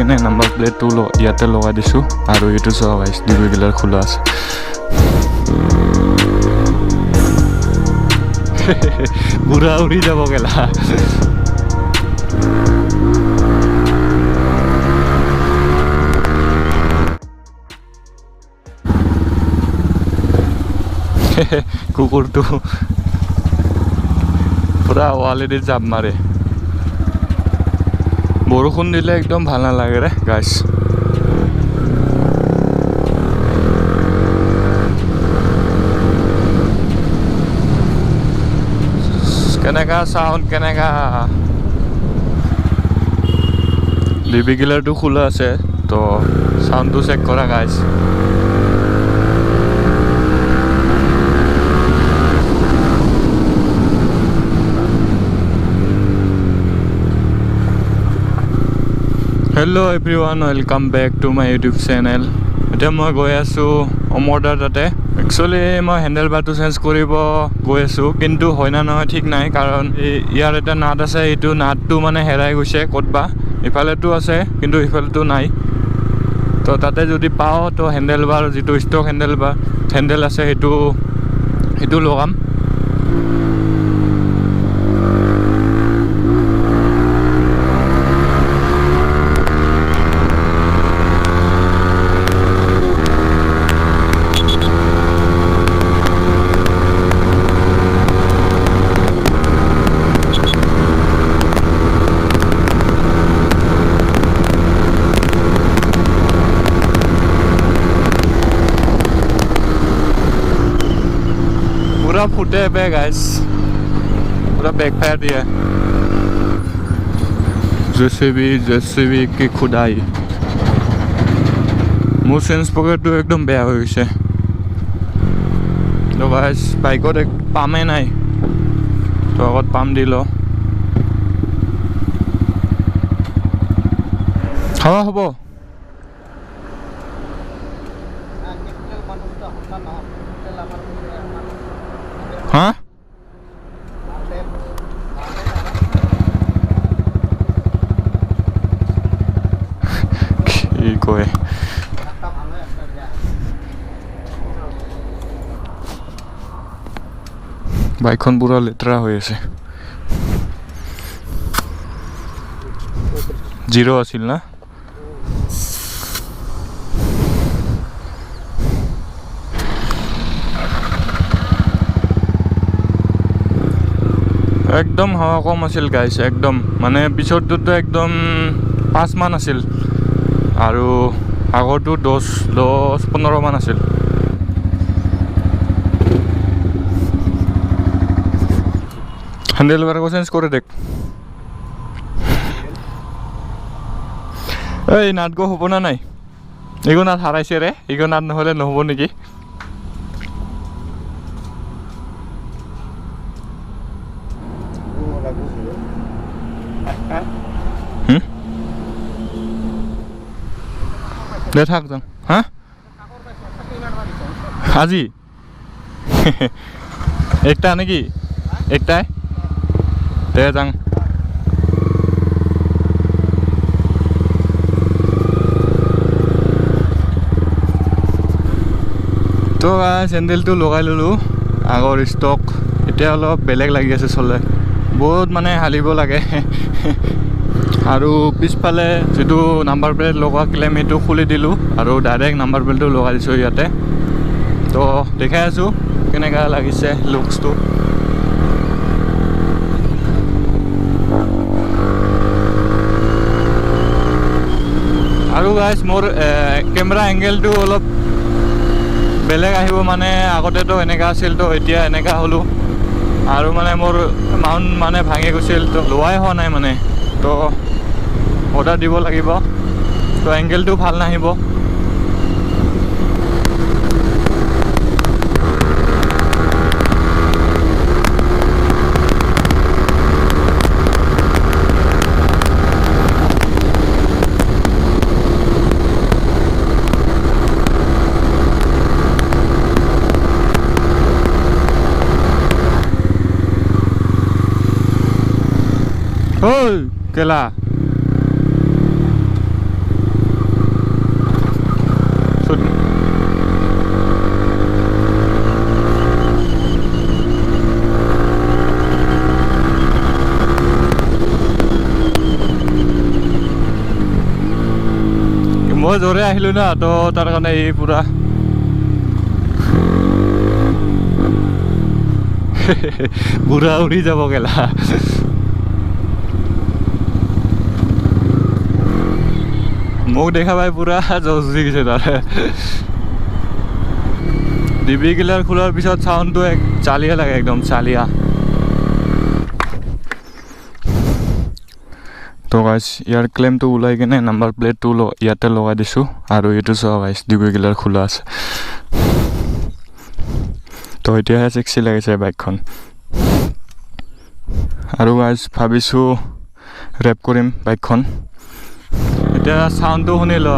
কিনে নাম্বাৰ প্লেটটো ইয়াতে লগাই দিছোঁ আৰু এইটো চাওক গাইছ ডিবিগিলাৰ খোলা আছে বুঢ়া উৰি যাব গেলা কুকুৰটো পুৰা ৱালেদি জাপ মাৰে বৰষুণ দিলে একদম ভাল নালাগে ৰে গাইছ কেনেকা সাউন্ড কেনেকা লিবিগিলাৰটো খোলা আছে তো সাউন্ডটো চেক কৰা guys hello' everyone welcome back to my YouTube channel এতিয়া মই গৈ আছোঁ অমৰদাৰ তাতে একচুৱেলি মই হেণ্ডেল বাৰটো চেঞ্জ কৰিব গৈ আছোঁ কিন্তু হয় না নহয় ঠিক নাই কাৰণ ইয়াৰ এটা নাট আছে এইটো নাটটো মানে হেৰাই গৈছে ক'তবা ইফালেতো আছে কিন্তু ইফালেতো নাই তো তাতে যদি পাওঁ তো হেণ্ডেল বাৰ যিটো ষ্টক হেণ্ডেল আছে সেইটো লগাম पूरा फुटे पे गाइस पूरा बैकफायर दिया जेसीबी की खुदाई मोर सेंस पॉकेट तो एकदम बेया हो गई तो गाइस बाइकत एक पामे नाई तो आगत पाम दिलो हाँ हबो हाँ কি কয় বাইকখন পুৰা লেতেৰা হৈ আছে 0 আছিল না একদম হাৱা কম আছিল গাইছ একদম মানে পিছৰটোতো একদম 5 মান আছিল আৰু আগৰটো 10-15 মান আছিল হ্যান্ডেল বাৰকো চেঞ্জ কৰে দেখ এই নাট গো হ'ব না নাই এগো নাট হাৰাইছে ৰে এগো নাট নহলে নহব নেকি দে থাক যাম হ্যাঁ আজি একটা নাকি একটাই দে যাং তো চেণ্ডেলটো লগাই ললোঁ আগৰ ষ্টক এতিয়া অলপ বেলেগ লাগি আছে চলে বহুত মানে হালিব লাগে আৰু পিছফালে যেটো নাম্বাৰ প্লেট লগোৱা ক্লেম সেইটো খুলি দিলোঁ আৰু ডাইৰেক্ট নাম্বাৰ প্লেটটো লগাই দিছোঁ ইয়াতে তো দেখাই আছোঁ কেনেকা লাগিছে লুকছটো আৰু গাইছ মোৰ কেমেৰা এংগেলটো অলপ বেলেগ আহিব মানে আগতেতো এনেকা আছিল তো এতিয়া এনেকা হলো আৰু মানে মোৰ মাউন্ট মানে ভাঙি গৈছিল তো লোৱাই হোৱা নাই মানে তো অৰ্ডাৰ দিব লাগিব তো এংগেলটো ভাল নাহিব ঐ কেলা মই জোৰে আহিলোঁ না তো তাৰ কাৰণে এই পুৰা বুঢ়া উৰি যাব গেলা মোক দেখা পাই পুৰা জজ দি গৈছে তাৰে ডিবি কিলাৰ খোলাৰ পিছত চাউণ্ডটো চালিয়া লাগে একদম চালিয়া তো গাইছ ইয়াৰ ক্লেমটো ওলাই কিনে নাম্বাৰ প্লেটটো ইয়াতে লগাই দিছোঁ আৰু এইটো চাওঁ গাইছ ডিবি কিলাৰ খোলা আছে তো এতিয়াহে চেক্সি লাগিছে বাইকখন আৰু গাইছ ভাবিছোঁ ৰেপ কৰিম বাইকখন এতিয়া চাউণ্ডটো শুনি ল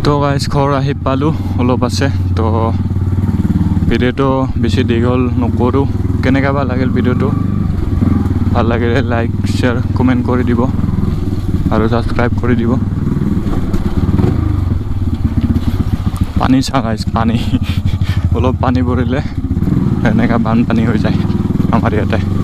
তো গাইজ ঘৰ আহি পালোঁ অলপ আছে তো ভিডিঅ'টো বেছি দীঘল নকৰোঁ কেনেকুৱা বা লাগিল ভিডিঅ'টো ভাল লাগিলে লাইক শ্বেয়াৰ কমেণ্ট কৰি দিব আৰু ছাবস্ক্ৰাইব কৰি দিব পানী চা গাইজ পানী অলপ পানী পৰিলে এনেকুৱা বানপানী হৈ যায় আমাৰ ইয়াতে